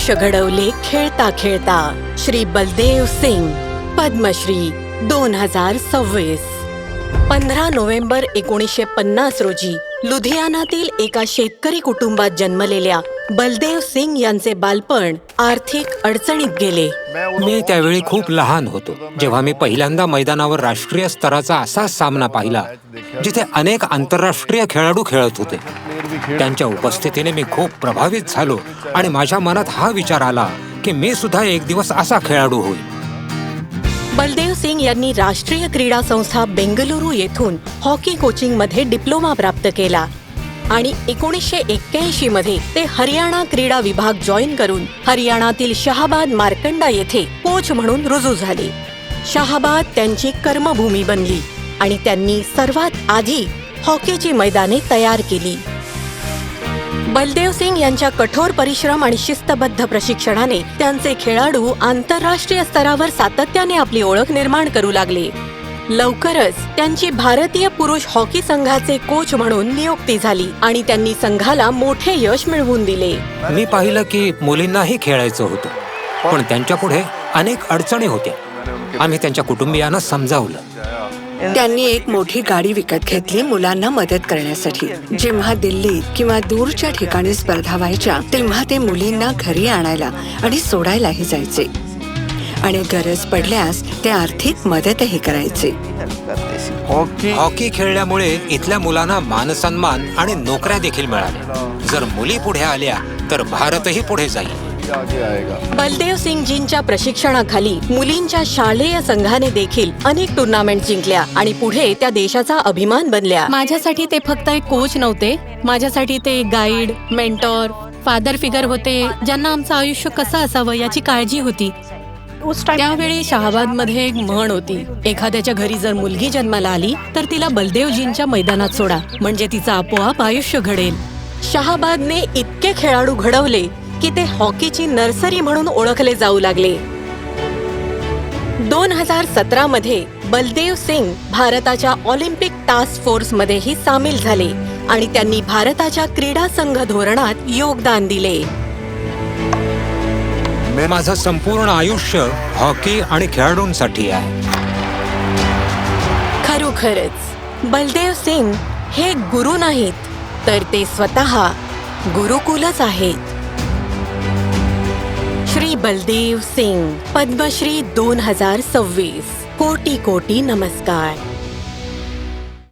आयुष्य घडवले खेळता खेळता श्री बलदेव सिंग, पद्मश्री 2026। 15 नोव्हेंबर 1950 रोजी लुधियानातील एका शेतकरी कुटुंबात जन्मलेल्या बलदेव सिंग यांचे बालपण आर्थिक अडचणीत गेले। मी त्यावेळी खूप लहान होतो जेव्हा मी पहिल्यांदा मैदानावर राष्ट्रीय स्तराचा असा सामना पाहिला जिथे अनेक आंतरराष्ट्रीय खेळाडू खेळत होते। त्यांच्या उपस्थितीने मी खूप प्रभावित झालो आणि माझ्या मनात हा विचार आला की मी सुद्धा एक दिवस असा खेळाडू होईल। बलदेव सिंग यांनी राष्ट्रीय क्रीडा संस्था बेंगलुरू येथून हॉकी कोचिंग मध्ये डिप्लोमा प्राप्त केला आणि 1981 मध्ये ते हरियाणा क्रीडा विभाग जॉईन करून हरियाणातील शाहबाद मार्कंडा येथे कोच म्हणून रुजू झाले। शाहबाद त्यांची कर्मभूमी बनली आणि त्यांनी सर्वात आधी हॉकीची मैदाने तयार केली। बलदेव सिंग यांच्या कठोर परिश्रम आणि शिस्तबद्ध प्रशिक्षणाने त्यांचे खेळाडू आंतरराष्ट्रीय स्तरावर सातत्याने आपली ओळख निर्माण करू लागले। लवकरच त्यांची भारतीय पुरुष हॉकी संघाचे कोच म्हणून नियुक्ती झाली आणि त्यांनी संघाला मोठे यश मिळवून दिले। मी पाहिलं की मुलींनाही खेळायचं होतं, पण त्यांच्या पुढे अनेक अडचणी होत्या। आम्ही त्यांच्या कुटुंबियांना समजावलं। त्यांनी एक मोठी गाडी विकत घेतली मुलांना मदत करण्यासाठी। जेव्हा दिल्लीत किंवा दूरच्या ठिकाणी स्पर्धा व्हायच्या तेव्हा ते मुलींना घरी आणायला आणि सोडायलाही जायचे आणि गरज पडल्यास ते आर्थिक मदतही करायचे। हॉकी खेळल्यामुळे इथल्या मुलांना मानसन्मान आणि नोकऱ्या देखील मिळाल्या। जर मुली पुढे आल्या तर भारतही पुढे जाईल। बलदेव सिंगजींच्या प्रशिक्षणाखाली मुलींच्या शालेय संघाने देखील अनेक टुर्नामेंट जिंकल्या आणि पुढे त्या देशाचा अभिमान बनल्या। माझ्यासाठी ते फक्त एक कोच नव्हते, माझ्यासाठी ते गाईड, मेंटॉर, फादर फिगर होते, ज्यांना आमचं आयुष्य कसं असावं याची काळजी होती। त्यावेळी शाहबाद मध्ये एक म्हण होती, एखाद्याच्या घरी जर मुलगी जन्माला आली तर तिला बलदेवजींच्या मैदानात सोडा, म्हणजे तिचं आपोआप आयुष्य घडेल। शाहबादने इतके खेळाडू घडवले की ते हॉकीची नर्सरी म्हणून ओळखले जाऊ लागले। 2017 मध्ये बलदेव सिंग भारताच्या ऑलिम्पिक टास्क फोर्स मध्येही सामील झाले आणि त्यांनी भारताच्या क्रीडा संघ धोरणात योगदान दिले। माझं संपूर्ण आयुष्य हॉकी आणि खेळाडूंसाठी आहे। खरोखरच बलदेव सिंग हे गुरु नाहीत, तर ते स्वतः गुरुकुलच आहेत। श्री बलदेव सिंग, पद्मश्री 2026। कोटी कोटी नमस्कार।